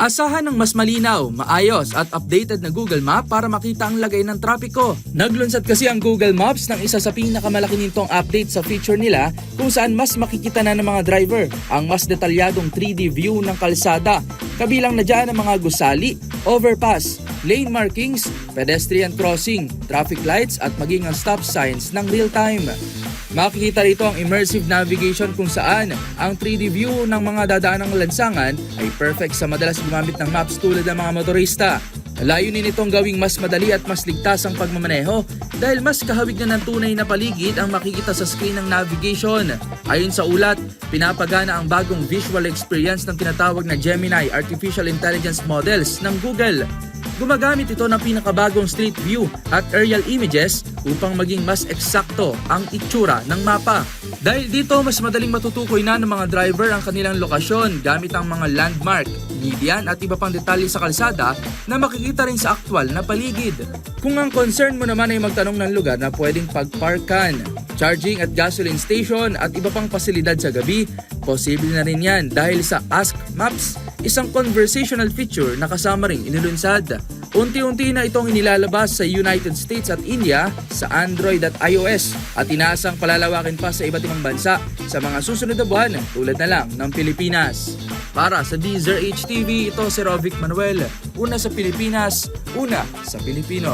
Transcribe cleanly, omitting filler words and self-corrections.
Asahan ng mas malinaw, maayos at updated na Google Map para makita ang lagay ng trapiko. Naglunsad kasi ang Google Maps ng isa sa pinakamalaki nitong update sa feature nila kung saan mas makikita na ng mga driver ang mas detalyadong 3D view ng kalsada. Kabilang na dyan ang mga gusali, overpass, lane markings, pedestrian crossing, traffic lights at maging ang stop signs ng real time. Makikita rito ang immersive navigation kung saan ang 3D view ng mga dadaanang lansangan ay perfect sa madalas gumamit ng maps tulad ng mga motorista. Layunin nitong gawing mas madali at mas ligtas ang pagmamaneho dahil mas kahawig na ng tunay na paligid ang makikita sa screen ng navigation. Ayon sa ulat, pinapagana ang bagong visual experience ng tinatawag na Gemini Artificial Intelligence Models ng Google. Gumagamit ito ng pinakabagong street view at aerial images upang maging mas eksakto ang itsura ng mapa. Dahil dito, mas madaling matutukoy na ng mga driver ang kanilang lokasyon gamit ang mga landmark, median at iba pang detalye sa kalsada na makikita rin sa aktwal na paligid. Kung ang concern mo naman ay magtanong ng lugar na pwedeng pagparkan, charging at gasoline station at iba pang pasilidad sa gabi, posible na rin yan dahil sa Ask Maps, isang conversational feature na kasama ring inilunsad. Unti-unti na itong inilalabas sa United States at India sa Android at iOS at inaasang palalawakin pa sa iba't ibang bansa sa mga susunod na buwan tulad na lang ng Pilipinas. Para sa DZRH TV, ito si Rovic Manuel. Una sa Pilipinas, una sa Pilipino.